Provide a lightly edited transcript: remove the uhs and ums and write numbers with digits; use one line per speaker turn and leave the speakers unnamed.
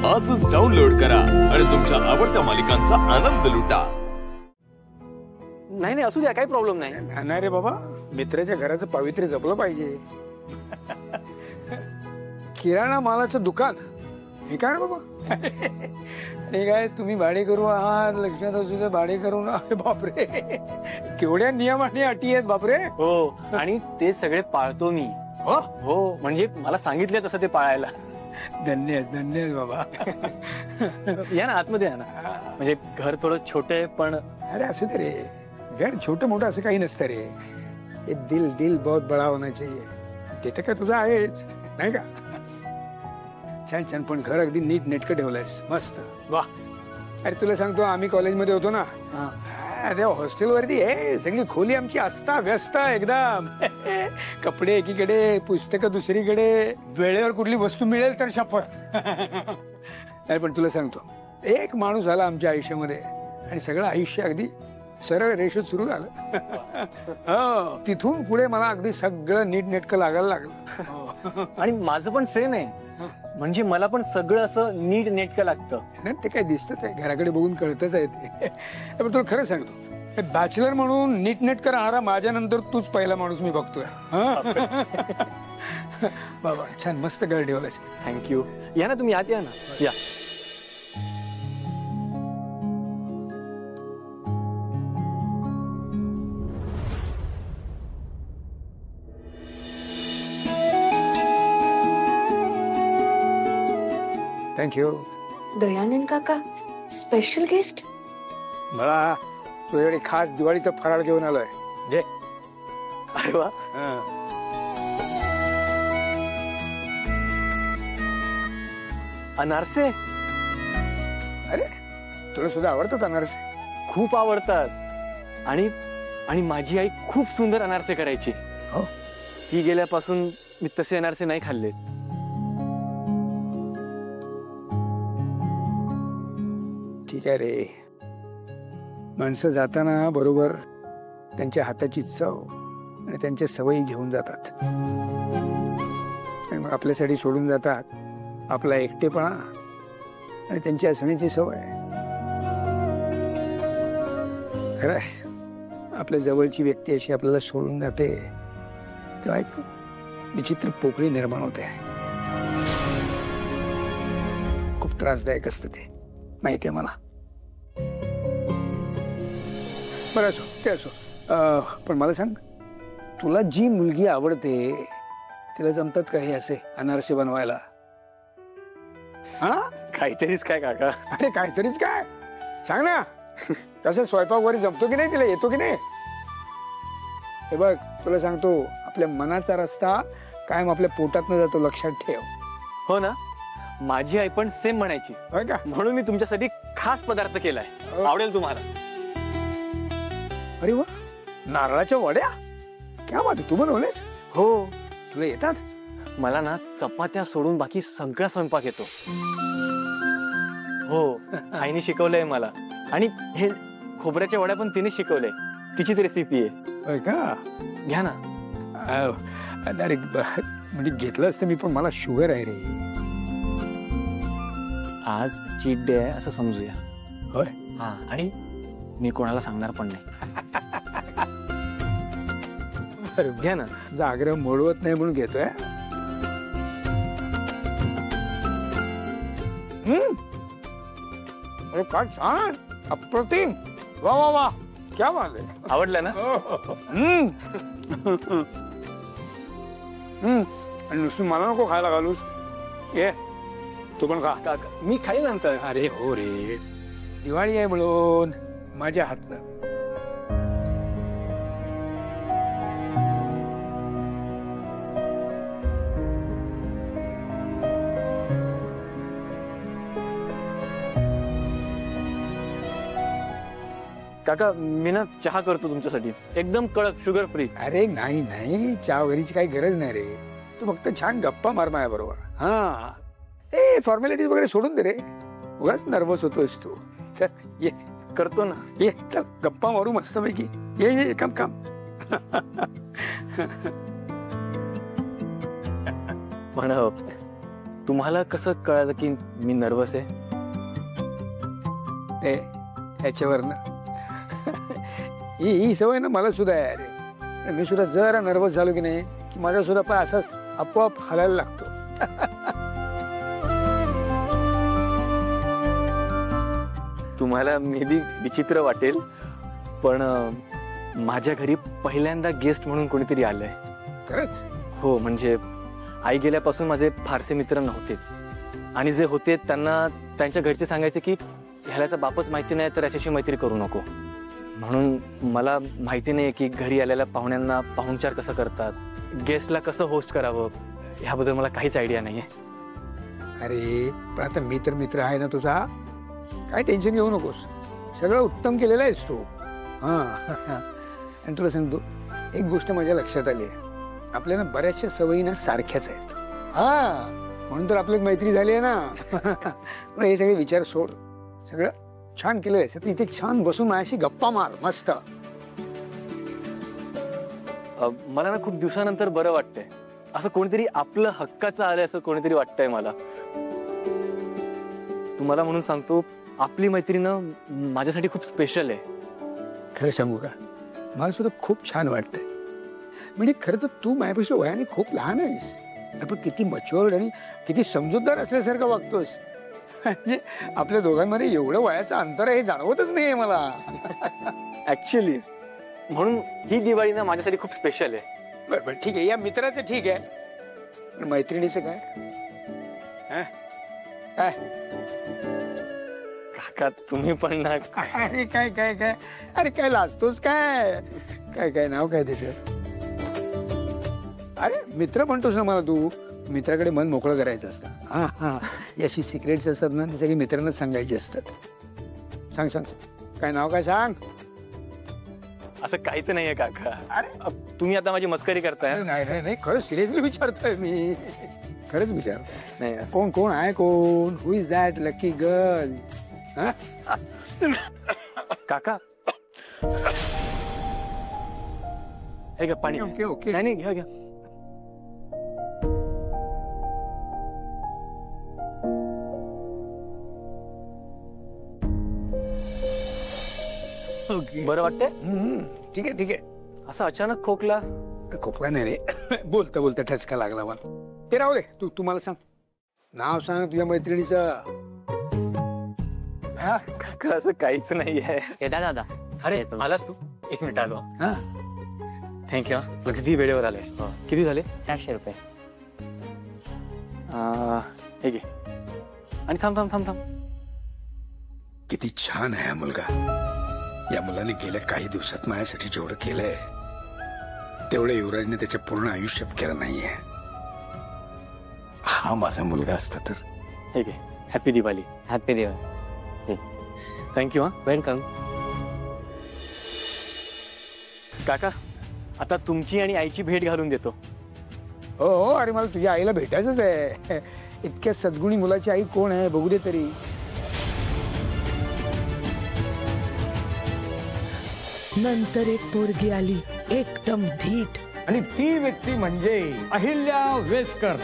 आजच डाउनलोड करा आणि तुमच्या आवडत्या मालिकांचा आनंद लुटा।
नाही असू द्या, काही प्रॉब्लेम नाही।
नाही रे बाबा, मित्राच्या घराचं पावित्र्य जपलं पाहिजे। किराणा मालाचं दुकान हे काय रे बाबा? हे काय तुम्ही भाडेकरू आहात, लक्षात असू दे, भाडेकरू ना। बापरे, केवढ्या नियम आणि अटी आहेत बापरे।
हो, आणि ते सगळे पाळतो मी। हो, म्हणजे मला सांगितलं तसं ते पाळायला।
धन्यवाद बाबा।
या ना, आतमध्ये या ना। म्हणजे घर थोडं छोटं आहे, पण
अरे असू दे रे, घर छोटं मोठं असं काही नसतं रे। ये दिल दिल बहुत बड़ा होना चाहिए। ते तर काय तुझं आहेच नाही का? छान छान, पण घर अगदी नीट नेटकं ठेवलंयस, मस्त, वाह। अरे तुला सांगतो, आम्ही कॉलेजमध्ये होतो ना, अरे हॉस्टेल वरती आहे सगळी खोली आमची अस्ता व्यस्त एकदम। कपडे एकीकडे, पुस्तकं दुसरीकडे, वेळेवर कुठली वस्तू मिळेल तर शपथ। अरे पण तुला सांगतो, एक माणूस आला आमच्या आयुष्यामध्ये आणि सगळं आयुष्य अगदी सरळ रेषेत सुरू झालं। हो, तिथून पुढे मला अगदी सगळं नीट नेटकं लागायला लागलं।
आणि माझं पण सेम आहे, म्हणजे मला पण सगळं असं नीट नेटकं लागतं।
नाही ते काय दिसतच आहे, घराकडे बघून कळतच आहे ते। पण तुला खरं सांगतो, बॅचलर म्हणून नीट नेटकं राहणारा माझ्यानंतर तूच पहिला माणूस मी बघतोय। बाबा छान, मस्त घर ठेवलंस।
थँक्यू। या ना तुम्ही, आत या ना, या।
थँक्यू।
दयानंद काका, स्पेशल गेस्ट।
मला तुझ्याकडे खास दिवाळीचा फराळ घेऊन आलोय, घे।
अरे वा, अनारसे।
अरे तुला सुद्धा आवडतात अनारसे?
खूप आवडतात। आणि माझी आई खूप सुंदर अनारसे करायची।
हो,
ती गेल्यापासून मी तसे अनारसे नाही खाल्ले।
ठीक आहे रे, माणसं जाताना बरोबर त्यांच्या हाताची चव आणि त्यांच्या सवयी घेऊन जातात, आणि मग आपल्यासाठी सोडून जातात आपला एकटेपणा आणि त्यांची असण्याची सवय। खरं आहे, आपल्या जवळची व्यक्ती अशी आपल्याला सोडून जाते तेव्हा एक विचित्र पोकळी निर्माण होते। खूप त्रासदायक असतं ते, माहिती आहे मला। बरं असो, ते असो, पण मला सांग, तुला जी मुलगी आवडते तिला जमतात का हे असे अनारसे बनवायला? हा,
काहीतरीच काय काका?
अरे काहीतरीच काय, सांग ना। कसं स्वयंपाक वगैरे जमतो की नाही, तिला येतो की नाही? हे बघ, तुला सांगतो, आपल्या मनाचा रस्ता कायम आपल्या पोटात न जातो, लक्षात ठेव।
हो ना, माझी आई पण सेम म्हणायची,
होय का?
म्हणून मी तुमच्यासाठी खास पदार्थ केलाय, आवडेल तुम्हाला।
अरे वा, नारळाच्या वड्या, क्या बात आहे, तू बनवलेस?
हो,
तुला येतात?
मला ना चपात्या सोडून बाकी सगळा स्वयंपाक येतो। हो, आईने शिकवलंय मला। आणि हे खोबऱ्याच्या वड्या पण तिने शिकवलंय, तिचीच रेसिपी आहे।
होय का?
घ्या ना।
अरे म्हणजे घेतलं असतं मी, पण मला शुगर आहे रे।
आज चीट डे आहे असं समजूया।
होय,
हा, आणि मी कोणाला सांगणार पण नाही।
अरे
घ्या ना।
तुझा आग्रह मोडवत नाही म्हणून घेतोय। अरे काय छान, अप्रतिम, वा वा वा, क्या बात आहे।
आवडलं ना?
आणि नुसतं मला नको खायला घालूस, ये तू पण खा।
काका, मी खाईल नंतर।
अरे हो रे, दिवाळी आहे म्हणून माझ्या हातनं।
काका, मी ना चहा करतो तुमच्यासाठी, एकदम कडक, शुगर फ्री।
अरे नाही नाही, चहा वगैरेची काही गरज नाही रे, तू फक्त छान गप्पा मार माझ्या बरोबर। हा, ए फॉर्मॅलिटीज वगैरे सोडून दे रे, उगाच नर्वस होतोयस तू। चल ये,
करतो ना,
ये चल गप्पा मारू मस्तपैकी, ये ये काम काम।
म्हणाव, तुम्हाला कसं कळलं की मी नर्वस आहे?
ते याच्यावरनं ही सवय ना मला सुद्धा आहे अरे. मी सुद्धा जरा नर्वस झालो की नाही की माझा सुद्धा पाय असाच आपोआप हलायला लागतो.
तुम्हाला मे बी विचित्र वाटेल, पण माझ्या घरी पहिल्यांदा गेस्ट म्हणून कोणीतरी आलंय.
खरंच?
हो, म्हणजे आई गेल्यापासून माझे फारसे मित्र नव्हतेच, आणि जे होते त्यांना त्यांच्या घरचे सांगायचे की ह्यालाचा बापच माहिती नाही तर याच्याशी मैत्री करू नको. म्हणून मला माहिती नाही की घरी आलेल्या पाहुण्यांना पाहुणचार कसं करतात, गेस्टला कसं होस्ट करावं, ह्याबद्दल मला काहीच आयडिया नाहीये.
अरे पण आता मी तर मित्र आहे ना तुझा, काय टेन्शन घेऊ नकोस. सगळं उत्तम केलेलं आहेस तू. हां आणि तुला सांगतो एक गोष्ट माझ्या लक्षात आली आहे, आपल्याला बऱ्याचशा सवयी ना सारख्याच आहेत. हां म्हणून तर आपल्यात मैत्री झाली आहे ना. पण हे सगळे विचार सोड, सगळं छान केलेलं आहे. तर इथे छान बसून माझ्याशी गप्पा मार मस्त.
मला ना खूप दिवसानंतर बरं वाटतंय, असं कोणीतरी आपलं हक्काचं आलंय असं कोणीतरी वाटतंय मला. तुम्हाला म्हणून सांगतो, आपली मैत्री ना माझ्यासाठी खूप स्पेशल आहे.
खरं सांगू का, मला सुद्धा खूप छान वाटतंय. म्हणजे खरं तर तू माझ्यापेक्षा वयाने खूप लहान आहेस, पण किती मच्युअर्ड आणि किती समजूतदार असल्यासारखं वागतोस. म्हणजे आपल्या दोघांमध्ये एवढं वयाचं अंतर आहे हे जाणवतच नाहीये मला.
ऍक्च्युली म्हणून ही दिवाळी ना माझ्यासाठी खूप स्पेशल आहे.
बरं बरं ठीक आहे, या मित्राचं ठीक आहे, पण मैत्रिणीचं काय? काय
काका तुम्ही पण ना.
अरे काय काय काय, अरे काय लाजतोस काय? काय काय नाव काय त्याचं? अरे मित्र म्हणतोस ना मला तू, मित्राकडे मन मोकळं करायचं असतं. हां हां, याशी सिक्रेट्स असतात ना, ते सगळे मित्रांनाच सांगायचे असतात. सांग सांग, काय नाव काय सांग?
असं काहीच नाहीये काका.
अरे
तुम्ही आता माझी मस्करी करताय.
नाही नाही नाही, खरंच सिरियसली विचारतोय मी, खरंच विचारतोय.
नाही असं-
कोण कोण आहे कोण? हु इज दॅट लकी गर्ल?
काका हे घ्या पाणी.
Okay okay.
नाही नाही, घ्या घ्या.
ओके
बरं वाटतंय?
ठीक आहे ठीक आहे.
असं अचानक खोकला?
खोकला नाही रे, बोलता बोलता ठसका लागला मला. ते राहू दे, तू तुम्हाला सांग, नाव सांग तुझ्या मैत्रिणीचं.
काका असं काहीच नाहीये.
येदा दादा.
अरे आलास तू? एक मिनिट आलो.
हा
थँक्यू. अगदी वेळेवर आलास. किती झाले?
400 रुपये.
हे घे. आणि थांब थांब थांब थांब.
किती छान आहे हा मुलगा. या मुलाने गेल्या काही दिवसात माझ्यासाठी जेवढं केलंय तेवढं युवराजने त्याच्या पूर्ण आयुष्यात केलं नाहीये. हा माझा मुलगा असता तर.
हे घे. Happy Diwali.
Happy Diwali.
Thank you. हा
वेलकम.
काका आता तुमची आणि आईची भेट घालून देतो.
हो हो, अरे मला तुझ्या आईला भेटायचंच आहे. इतक्या सद्गुणी मुलाची आई कोण आहे बघू दे तरी.
नंतर एक पोरगी आली, एकदम धीट,
आणि ती व्यक्ती म्हणजे अहिल्या वेसकर.